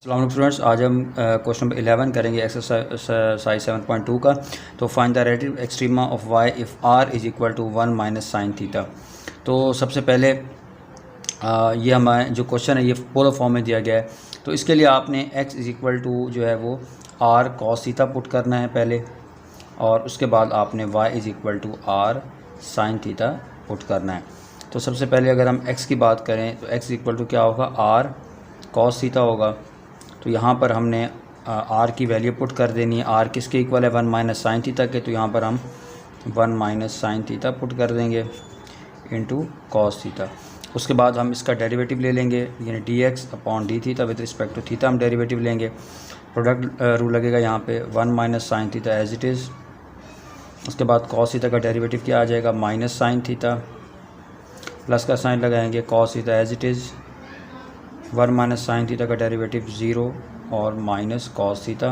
अस्सलाम वालेकुम स्टूडेंट्स, आज हम क्वेश्चन नंबर 11 करेंगे एक्सरसाइज 7.2 का। तो find the relative extrema of y if r is equal to 1 minus sine theta. तो सबसे पहले ये हमारे जो क्वेश्चन है ये पोलर फॉर्म में दिया गया है। तो इसके लिए आपने x इज़ इक्वल टू जो है वो r cos थीटा पुट करना है पहले, और उसके बाद आपने y is equal to r sine theta put करना है। तो सबसे पहले अगर हम x की बात करें तो x इक्वल टू क्या होगा, r cos थीटा होगा। तो यहाँ पर हमने r की वैल्यू पुट कर देनी है। r किसके इक्वल है, 1 माइनस साइन थीटा के। तो यहाँ पर हम 1 माइनस साइन थीटा पुट कर देंगे इंटू कॉस थीटा। उसके बाद हम इसका डेरिवेटिव ले लेंगे, यानी d x upon D theta with respect to theta हम डेरिवेटिव लेंगे। प्रोडक्ट रूल लगेगा यहाँ पे, 1 minus sine theta as it is. उसके बाद कॉस थीटा का डेरिवेटिव क्या आ जाएगा, माइनस साइन थीटा, प्लस का साइन लगाएंगे, cos theta as it is. 1 minus sine theta का डेरिवेटिव 0 और माइनस कॉस थीटा,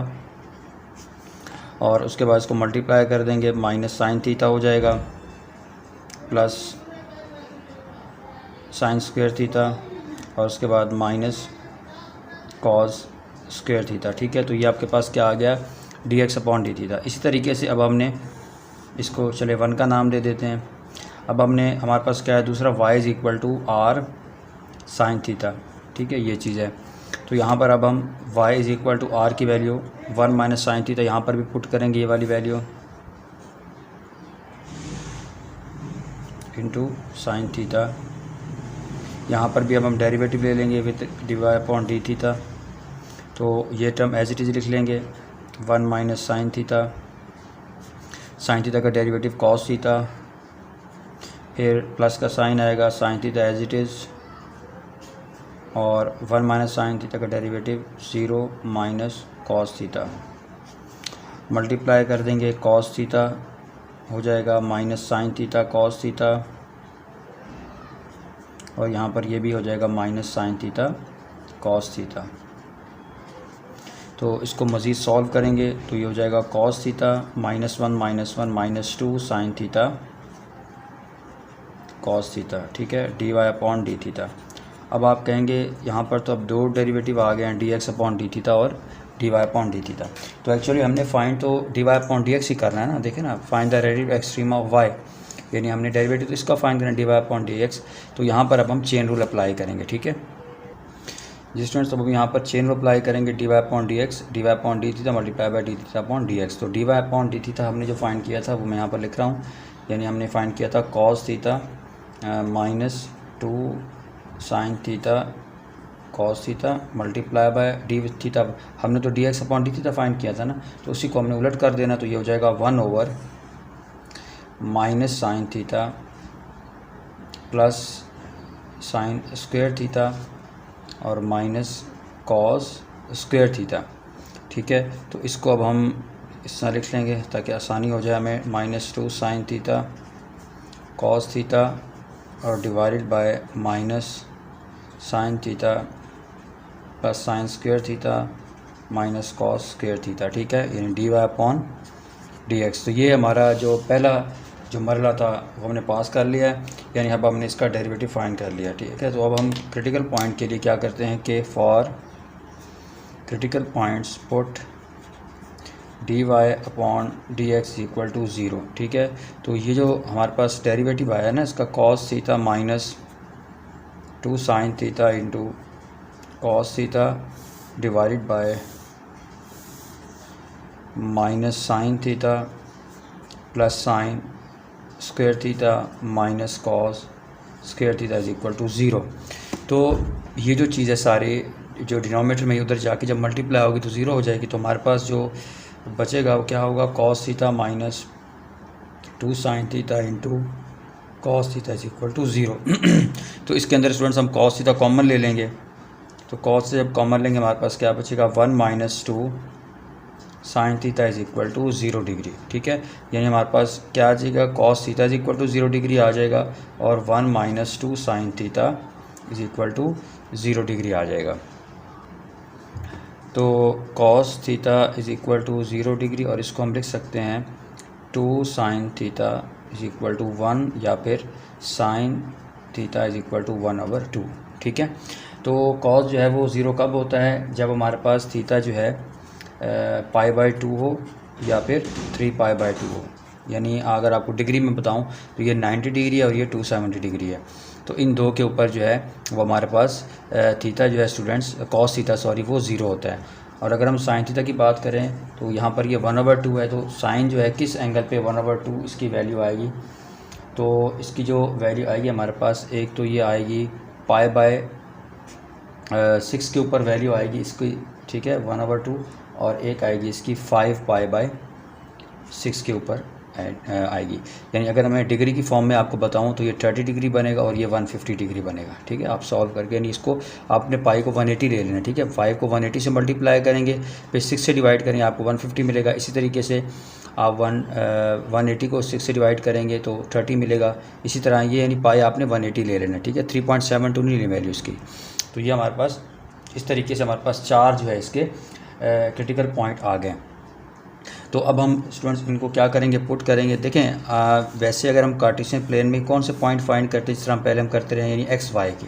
और उसके बाद इसको मल्टीप्लाई कर देंगे, माइनस साइन थीटा हो जाएगा प्लस साइन स्क्वायर थीटा, और उसके बाद माइनस कॉस स्क्वायर थीटा। ठीक है, तो ये आपके पास क्या आ गया, D x upon D theta. इसी तरीके से अब हमने इसको चले 1 का नाम दे देते हैं। अब हमने हमारे पास क्या है दूसरा, y is equal to r sine theta. ठीक है, ये चीज़ है। तो यहाँ पर अब हम y is equal to r की वैल्यू 1 माइनस साइन थीटा यहाँ पर भी पुट करेंगे, ये वाली वैल्यू इंटू साइन थीटा। यहाँ पर भी अब हम डेरिवेटिव ले लेंगे with d Y upon D theta. तो ये टर्म एज इट इज़ लिख लेंगे, 1 minus sine theta, sine theta का डेरिवेटिव कॉस थीटा, फिर प्लस का साइन आएगा, sine theta as it is, और 1 माइनस साइन थीटा का derivative 0 minus cos theta. Multiply कर देंगे, कॉस थीटा हो जाएगा minus sine theta cos theta, और यहाँ पर ये भी हो जाएगा minus sine theta cos theta. तो इसको मज़ीद सॉल्व करेंगे तो ये हो जाएगा cos theta -1 minus 2 sine theta cos theta. ठीक है, D Y upon D theta. अब आप कहेंगे यहाँ पर तो अब दो डेरिवेटिव आ गए हैं, D x upon D theta और D Y upon D theta. तो एक्चुअली हमने फाइंड तो D Y upon D X ही करना है ना। देखें ना, find the relative extrema of Y, यानी हमने डेरिवेटिव तो इसका फाइंड करना है D Y upon D x. तो यहाँ पर अब हम चेन रूल अप्लाई करेंगे। ठीक है जी स्टूडेंट्स, तो अब यहाँ पर चेन रूल अप्लाई करेंगे, D Y upon D theta multiply by D theta upon D x. तो D Y upon D theta हमने जो फाइंड किया था वो मैं यहाँ पर लिख रहा हूँ, यानी हमने फाइंड किया था cos theta -2 sine theta cos theta multiply by D theta. हमने तो D x upon D theta find किया था ना, तो उसी को हमने उलट कर देना। तो ये हो जाएगा 1 over minus sine theta plus sine square theta और माइनस कॉस स्क्वायर थीटा। ठीक है, तो इसको अब हम इस तरह लिख लेंगे ताकि आसानी हो जाए हमें, -2 साइन थीटा कॉस थीटा और divided by minus sine theta plus sine square theta minus cos square theta. ठीक है, यानी d Y upon D x. तो ये हमारा जो पहला जो मरला था वो हमने पास कर लिया है, यानी अब हमने इसका डेरिवेटिव फाइंड कर लिया। ठीक है, तो अब हम क्रिटिकल पॉइंट के लिए क्या करते हैं कि for critical points put d Y upon D x equal to 0। ठीक है, तो ये जो हमारे पास डेरिवेटिव आया है ना इसका, cos theta -2 sine theta into cos theta divided by minus sine theta plus sine square theta minus cos square theta is equal to 0। तो ये जो चीज़ है सारे जो डिनोमिनेटर में उधर जाके जब मल्टीप्लाई होगी तो 0 हो जाएगी। तो हमारे पास जो बचेगा वो क्या होगा, cos theta -2 sine theta into cos theta is equal to 0। तो इसके अंदर स्टूडेंट्स हम कॉस थीटा कॉमन ले लेंगे। तो कॉस से जब कॉमन लेंगे हमारे पास क्या बचेगा, 1 minus 2 sine theta is equal to 0 degree. ठीक है, यानी हमारे पास क्या आ जाएगा, cos theta is equal to 0 degree आ जाएगा, और 1 minus 2 sine theta is equal to 0 degree आ जाएगा। तो cos theta is equal to 0 degree, और इसको हम लिख सकते हैं 2 sine theta is equal to 1, या फिर sine theta is equal to 1/2। ठीक है, तो कॉस जो है वो ज़ीरो कब होता है, जब हमारे पास थीटा जो है π/2 हो या फिर 3π/2 हो। यानी अगर आपको डिग्री में बताऊं तो ये 90 डिग्री है और ये 270 डिग्री है। तो इन दो के ऊपर जो है वो हमारे पास थीटा जो है स्टूडेंट्स, कॉस थीटा सॉरी, वो ज़ीरो होता है। और अगर हम साइन थीटा की बात करें तो यहाँ पर ये 1/2 है, तो साइन जो है किस एंगल पे 1/2 इसकी वैल्यू आएगी। तो इसकी जो वैल्यू आएगी हमारे पास, एक तो ये आएगी π/6 के ऊपर वैल्यू आएगी इसकी, ठीक है, 1/2, और एक आएगी इसकी 5π/6 के ऊपर आएगी। यानी अगर मैं डिग्री की फॉर्म में आपको बताऊं तो ये 30 डिग्री बनेगा और ये 150 डिग्री बनेगा, ठीक है। आप सॉल्व करके, यानी इसको आपने पाई को 180 ले लेना, ठीक है। 5 को 180 से मल्टीप्लाई करेंगे, फिर 6 से डिवाइड करेंगे, आपको 150 मिलेगा। इसी तरीके से आप 180 को 6 से डिवाइड करेंगे तो 30 मिलेगा। इसी तरह ये यानी पाई आपने 180 ले लेना, ठीक है। 3.72 नहीं लेनी वैल्यू इसकी। तो ये हमारे पास इस तरीके से हमारे पास 4 जो है इसके क्रिटिकल पॉइंट आ गए। तो अब हम स्टूडेंट्स इनको क्या करेंगे, पुट करेंगे। देखें वैसे अगर हम कार्टेशियन प्लेन में कौन से पॉइंट फाइंड करते हैं, जिस तरह हम पहले हम करते रहे, यानी एक्स वाई के,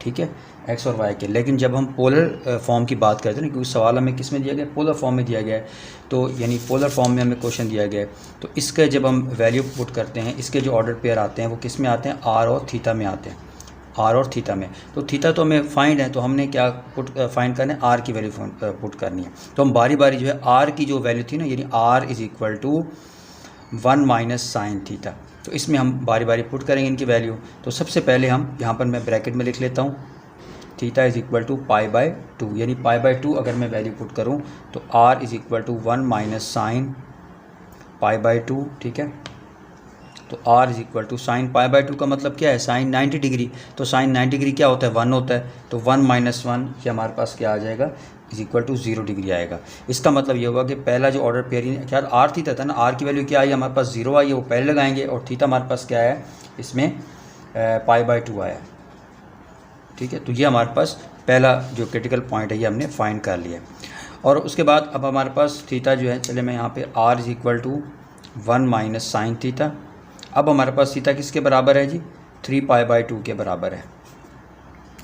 ठीक है, एक्स और वाई के। लेकिन जब हम पोलर फॉर्म की बात करते हैं ना, क्योंकि सवाल हमें किस में दिया गया, पोलर फॉर्म में दिया गया है, तो यानी पोलर फॉर्म में हमें क्वेश्चन दिया गया है, तो इसके जब हम वैल्यू पुट करते हैं, इसके जो ऑर्डर पेयर आते हैं वो किस में आते हैं, आर और थीटा में आते हैं, आर और थीटा में। तो थीटा तो हमें फाइंड है, तो हमने क्या फाइंड करना है, आर की वैल्यू पुट करनी है। तो हम बारी बारी जो है आर की जो वैल्यू थी ना, यानी r is equal to 1 minus sine theta, तो इसमें हम बारी बारी पुट करेंगे इनकी वैल्यू। तो सबसे पहले हम यहाँ पर मैं ब्रैकेट में लिख लेता हूँ, थीटा इज़ इक्वल टू π/2, यानी π/2 अगर मैं वैल्यू पुट करूँ तो r is equal to 1 minus sine π/2, ठीक है। तो r is equal to sine π/2 का मतलब क्या है, साइन 90 डिग्री। तो साइन 90 डिग्री क्या होता है, 1 होता है। तो 1 माइनस 1 ये हमारे पास क्या आ जाएगा, इज़ इक्वल टू 0 डिग्री आएगा। इसका मतलब ये होगा कि पहला जो ऑर्डर पेयर क्या आर थीटा था ना, आर की वैल्यू क्या आई हमारे पास, 0 आई है, वो पहले लगाएंगे। और थीटा हमारे पास क्या है, इसमें π/2 आया, ठीक है। तो ये हमारे पास पहला जो क्रिटिकल पॉइंट है ये हमने फाइंड कर लिया। और उसके बाद अब हमारे पास थीटा जो है, चले मैं यहाँ पे r is equal to 1 minus sine theta. अब हमारे पास थीटा किसके बराबर है जी, 3π/2 के बराबर है,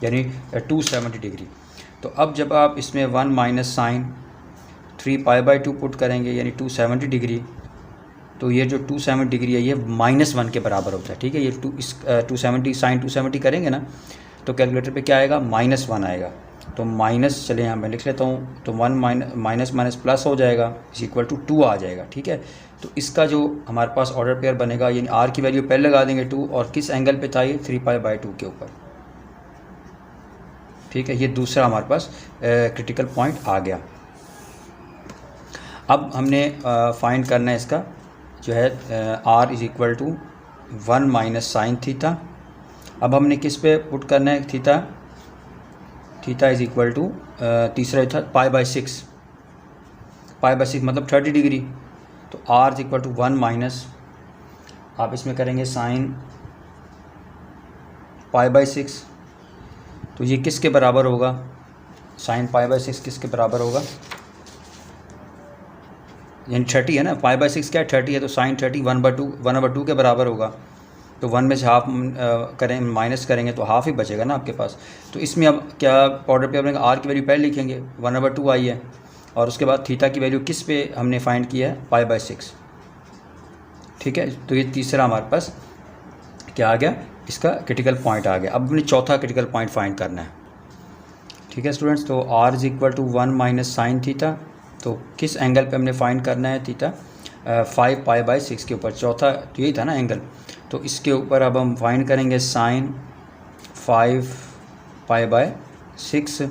यानी 270 डिग्री। तो अब जब आप इसमें 1 माइनस साइन 3π/2 पुट करेंगे, यानी 270 डिग्री, तो ये जो 270 डिग्री है ये -1 के बराबर होता है, ठीक है। ये 270 साइन 270 करेंगे ना, तो कैलकुलेटर पे क्या आएगा, -1 आएगा। तो माइनस, चले यहाँ मैं लिख लेता हूँ, तो 1 माइनस माइनस प्लस हो जाएगा, इज इक्वल टू 2 आ जाएगा, ठीक है। तो इसका जो हमारे पास ऑर्डर पेयर बनेगा, यानी आर की वैल्यू पहले लगा देंगे 2, और किस एंगल पे था ये, 3π/2 के ऊपर, ठीक है। ये दूसरा हमारे पास क्रिटिकल पॉइंट आ गया। अब हमने फाइंड करना है इसका जो है r is equal to 1 minus sine theta. अब हमने किस पे पुट करना है, theta, theta is equal to तीसरा था π/6, π/6 मतलब 30 डिग्री। तो r is equal to 1 minus, आप इसमें करेंगे साइन π/6, तो ये किसके बराबर होगा, साइन π/6 किसके बराबर होगा, यानी 30 है ना, π/6 क्या है, 30 है, तो साइन 30 1/2 के बराबर होगा। तो 1 में से हाफ करें, माइनस करेंगे तो हाफ ही बचेगा ना आपके पास। तो इसमें अब क्या ऑर्डर पे अपने आर की वैल्यू पहले लिखेंगे, 1/2 आई है, और उसके बाद थीटा की वैल्यू किस पे हमने फाइंड किया है, π/6, ठीक है। तो ये तीसरा हमारे पास क्या आ गया, इसका क्रिटिकल पॉइंट आ गया। अब हमने चौथा क्रिटिकल पॉइंट फाइंड करना है, ठीक है स्टूडेंट्स। तो r is equal to 1 minus sine theta, तो किस एंगल पे हमने फाइंड करना है, थीटा 5π/6 के ऊपर, चौथा तो यही था ना एंगल। तो इसके ऊपर अब हम फाइंड करेंगे साइन 5π/6,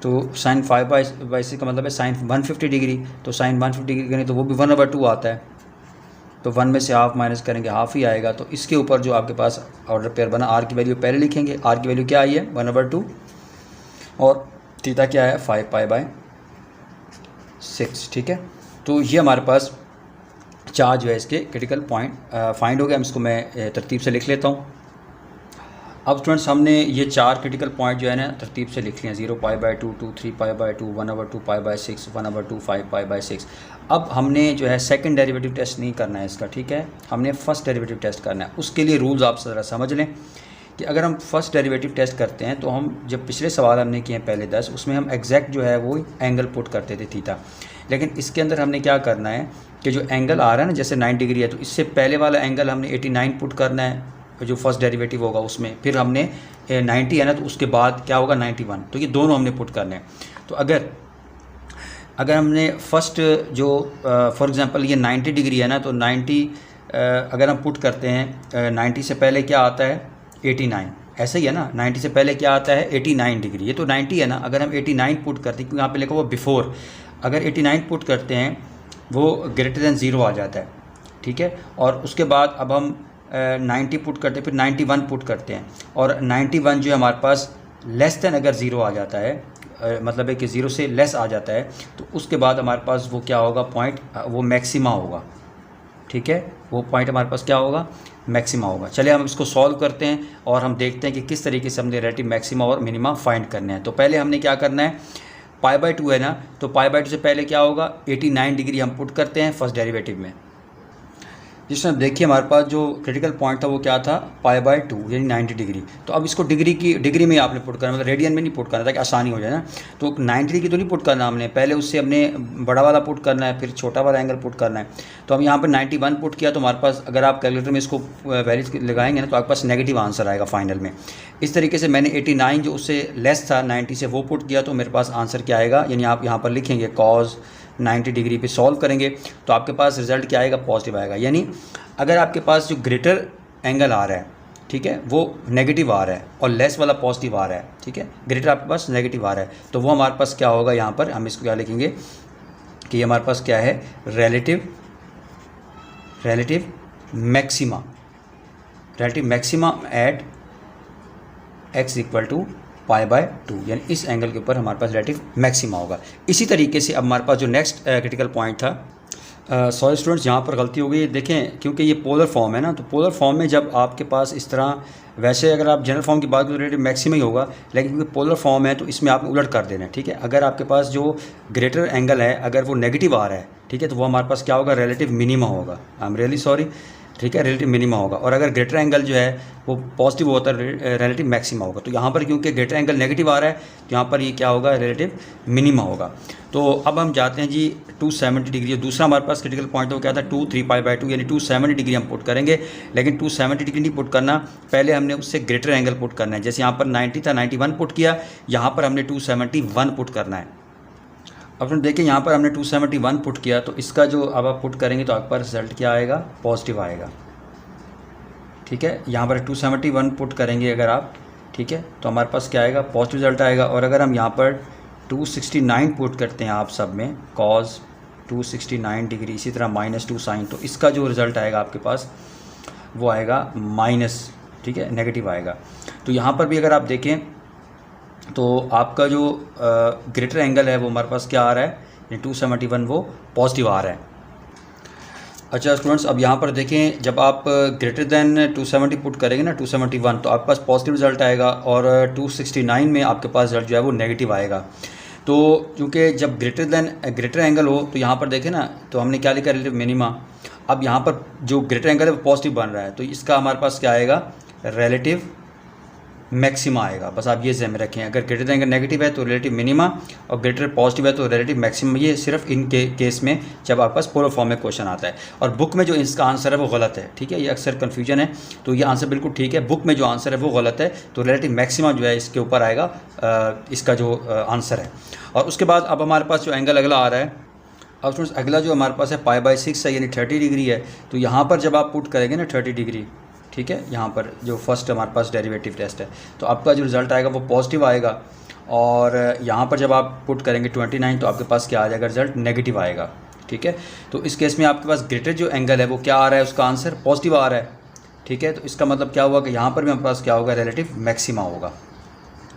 तो साइन 5/6 का मतलब है साइन 150 डिग्री। तो साइन 150 डिग्री करें तो वो भी 1/2 आता है, तो 1 में से हाफ माइनस करेंगे, हाफ ही आएगा। तो इसके ऊपर जो आपके पास ऑर्डर पेयर बना, आर की वैल्यू पहले लिखेंगे, आर की वैल्यू क्या आई है 1/2, और थीटा क्या है 5π/6, ठीक है। तो ये हमारे पास चार जो है इसके क्रिटिकल पॉइंट फाइंड हो गया। इसको मैं तरतीब से लिख लेता हूँ। अब स्टूडेंट्स हमने ये चार क्रिटिकल पॉइंट जो है ना तरतीब से लिख लिए, 0π/2, 2, 3π/2, 1/2π/6, 1/2 5π/6। अब हमने जो है सेकंड डेरिवेटिव टेस्ट नहीं करना है इसका, ठीक है, हमने फर्स्ट डेरिवेटिव टेस्ट करना है। उसके लिए रूल्स आप ज़रा समझ लें कि अगर हम फर्स्ट डेरिवेटिव टेस्ट करते हैं तो हम जब पिछले सवाल हमने किए हैं पहले 10, उसमें हम एग्जैक्ट जो है वो एंगल पुट करते थे थीटा, लेकिन इसके अंदर हमने क्या करना है कि जो एंगल आ रहा है ना, जैसे 90 डिग्री है, तो इससे पहले वाला एंगल हमने 89 पुट करना है जो फर्स्ट डेरिवेटिव होगा उसमें, फिर हमने 90 है ना, तो उसके बाद क्या होगा 91, तो ये दोनों हमने पुट करने हैं। तो अगर हमने फर्स्ट जो फॉर एग्जांपल ये 90 डिग्री है ना, तो 90 अगर हम पुट करते हैं 90 से पहले क्या आता है 89, ऐसा ही है ना, 90 से पहले क्या आता है 89 डिग्री, ये तो 90 है ना, अगर हम 89 पुट करते हैं क्योंकि यहाँ पे लिखा हुआ बिफोर, अगर 89 पुट करते हैं वो ग्रेटर दैन 0 आ जाता है, ठीक है। और उसके बाद अब हम 90 पुट करते हैं, फिर 91 पुट करते हैं, और 91 जो है हमारे पास लेस दैन अगर 0 आ जाता है, मतलब है कि 0 से लेस आ जाता है, तो उसके बाद हमारे पास वो क्या होगा पॉइंट, वो मैक्सिमा होगा, ठीक है, वो पॉइंट हमारे पास क्या होगा मैक्सिमा होगा। चलिए हम इसको सॉल्व करते हैं और हम देखते हैं कि किस तरीके से हमने रिलेटिव मैक्सिमा और मिनिमा फाइंड करने हैं। तो पहले हमने क्या करना है, π/2 है ना, तो π/2 से पहले क्या होगा 89 डिग्री हम पुट करते हैं फर्स्ट डेरिवेटिव में, जिसमें देखिए हमारे पास जो क्रिटिकल पॉइंट था वो क्या था π/2 यानी 90 डिग्री। तो अब इसको डिग्री में आपने पुट करना, मतलब रेडियन में नहीं पुट करना ताकि आसानी हो जाए ना। तो 90 डिग्री तो नहीं पुट करना हमने, पहले उससे हमने बड़ा वाला पुट करना है, फिर छोटा वाला एंगल पुट करना है। तो हम यहाँ पर 91 पुट किया, तो हमारे पास अगर आप कैलकुलेटर में इसको वैल्यूज लगाएंगे ना, तो आपके पास नेगेटिव आंसर आएगा फाइनल में। इस तरीके से मैंने 89 जो उससे लेस था 90 से वो पुट किया, तो मेरे पास आंसर क्या आएगा, यानी आप यहाँ पर लिखेंगे कॉज 90 डिग्री पे सॉल्व करेंगे तो आपके पास रिजल्ट क्या आएगा पॉजिटिव आएगा। यानी अगर आपके पास जो ग्रेटर एंगल आ रहा है, ठीक है, वो नेगेटिव आ रहा है और लेस वाला पॉजिटिव आ रहा है, ठीक है, ग्रेटर आपके पास नेगेटिव आ रहा है, तो वो हमारे पास क्या होगा, यहाँ पर हम इसको क्या लिखेंगे कि हमारे पास क्या है relative maxima at x equal to π/2, यानी इस एंगल के ऊपर हमारे पास रिलेटिव मैक्सिमा होगा। इसी तरीके से अब हमारे पास जो नेक्स्ट क्रिटिकल पॉइंट था, सॉरी स्टूडेंट्स यहाँ पर गलती हो गई, देखें क्योंकि ये पोलर फॉर्म है ना, तो पोलर फॉर्म में जब आपके पास इस तरह, वैसे अगर आप जनरल फॉर्म की बात करें तो रिलेटिव मैक्सिमा ही होगा, लेकिन क्योंकि पोलर फॉर्म है तो इसमें आपने उलट कर देना है, ठीक है। अगर आपके पास जो ग्रेटर एंगल है अगर वो नेगेटिव आ रहा है, ठीक है, तो वो हमारे पास क्या होगा रिलेटिव मिनिमा होगा, आई एम रियली सॉरी, ठीक है, रिलेटिव मिनिमा होगा। और अगर ग्रेटर एंगल जो है वो पॉजिटिव होता है रिलेटिव मैक्सिमा होगा। तो यहाँ पर क्योंकि ग्रेटर एंगल नेगेटिव आ रहा है तो यहाँ पर ये क्या होगा रिलेटिव मिनिमा होगा। तो अब हम जाते हैं जी 270 डिग्री, दूसरा हमारे पास क्रिटिकल पॉइंट वो क्या था 2/3π/2 यानी 270 डिग्री हम पुट करेंगे, लेकिन 270 डिग्री नहीं पुट करना, पहले हमने उससे ग्रेटर एंगल पुट करना है। जैसे यहाँ पर 90 था 91 पुट किया, यहाँ पर हमने 271 पुट करना है। अब हम देखिए यहाँ पर हमने 271 पुट किया, तो इसका जो अब आप पुट करेंगे तो आपके पास रिजल्ट क्या आएगा पॉजिटिव आएगा, ठीक है। यहाँ पर 271 पुट करेंगे अगर आप, ठीक है, तो हमारे पास क्या आएगा पॉजिटिव रिजल्ट आएगा। और अगर हम यहाँ पर 269 पुट करते हैं आप सब में कॉज 269 डिग्री, इसी तरह -2 साइन, तो इसका जो रिज़ल्ट आएगा आपके पास वो आएगा माइनस, ठीक है, नेगेटिव आएगा। तो यहाँ पर भी अगर आप देखें तो आपका जो ग्रेटर एंगल है वो हमारे पास क्या आ रहा है 271 वो पॉजिटिव आ रहा है। अच्छा स्टूडेंट्स, अब यहाँ पर देखें जब आप ग्रेटर देन 270 पुट करेंगे ना 271, तो आपके पास पॉजिटिव रिजल्ट आएगा, और 269 में आपके पास रिजल्ट जो है वो नेगेटिव आएगा। तो क्योंकि जब ग्रेटर एंगल हो तो यहाँ पर देखें ना, तो हमने क्या लिखा रिलेटिव मिनिमा, अब यहाँ पर जो ग्रेटर एंगल है वो पॉजिटिव बन रहा है, तो इसका हमारे पास क्या आएगा रिलेटिव मैक्सिमा आएगा। बस आप ये ज़हन में रखें, अगर ग्रेटर एंगल नेगेटिव है तो रिलेटिव मिनिमा, और ग्रेटर पॉजिटिव है तो रिलेटिव मैक्सिमम। ये सिर्फ इन केस में जब आपके पास पोलर फॉर्म में क्वेश्चन आता है। और बुक में जो इसका आंसर है वो गलत है, ठीक है, ये अक्सर कन्फ्यूजन है, तो ये आंसर बिल्कुल ठीक है। बुक में जो आंसर है वो गलत है, तो रिलेटिव मैक्सिमा जो है इसके ऊपर आएगा इसका जो आंसर है। और उसके बाद अब हमारे पास जो एंगल अगला आ रहा है, अब स्टूडेंट्स अगला जो हमारे पास है π/6 है यानी 30 डिग्री है। तो यहाँ पर जब आप पुट करेंगे ना 30 डिग्री, ठीक है, यहाँ पर जो फर्स्ट हमारे पास डेरिवेटिव टेस्ट है, तो आपका जो रिज़ल्ट आएगा वो पॉजिटिव आएगा। और यहाँ पर जब आप पुट करेंगे 29 तो आपके पास क्या आ जाएगा रिज़ल्ट नेगेटिव आएगा, ठीक है। तो इस केस में आपके पास ग्रेटर जो एंगल है वो क्या आ रहा है, उसका आंसर पॉजिटिव आ रहा है, ठीक है। तो इसका मतलब क्या हुआ कि यहाँ पर भी हमारे पास क्या होगा रिलेटिव मैक्सिमा होगा,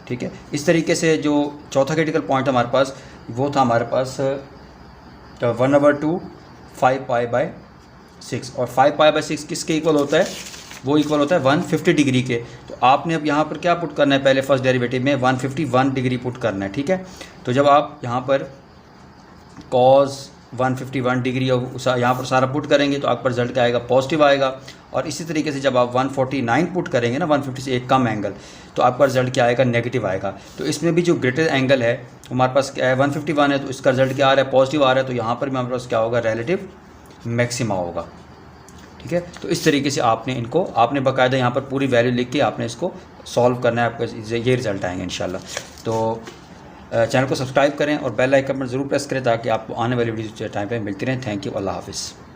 ठीक है। इस तरीके से जो चौथा क्रिटिकल पॉइंट हमारे पास वो था हमारे पास 1/2 5π/6, और 5π/6 किसके इक्वल होता है, वो इक्वल होता है 150 डिग्री के। तो आपने अब यहाँ पर क्या पुट करना है, पहले फर्स्ट डेरिवेटिव में 151 डिग्री पुट करना है, ठीक है। तो जब आप यहाँ पर cos 151 डिग्री और यहाँ पर सारा पुट करेंगे तो आपका रिजल्ट क्या आएगा, पॉजिटिव आएगा। और इसी तरीके से जब आप 149 पुट करेंगे ना, 150 से एक कम एंगल, तो आपका रिजल्ट क्या आएगा, नेगेटिव आएगा। तो इसमें भी जो ग्रेटर एंगल है हमारे पास क्या है, 151 है, तो इसका रिजल्ट क्या आ रहा है, पॉजिटिव आ रहा है। तो यहाँ पर भी हमारे पास क्या होगा, रिलेटिव मैक्सिमा होगा। ठीक है, तो इस तरीके से आपने बाकायदा यहाँ पर पूरी वैल्यू लिख के आपने इसको सॉल्व करना है, आपका ये रिजल्ट आएंगे इंशाल्लाह। तो चैनल को सब्सक्राइब करें और बेल आइकन पर ज़रूर प्रेस करें ताकि आपको आने वाली वीडियो टाइम पे मिलती रहें। थैंक यू, अल्लाह हाफिज़।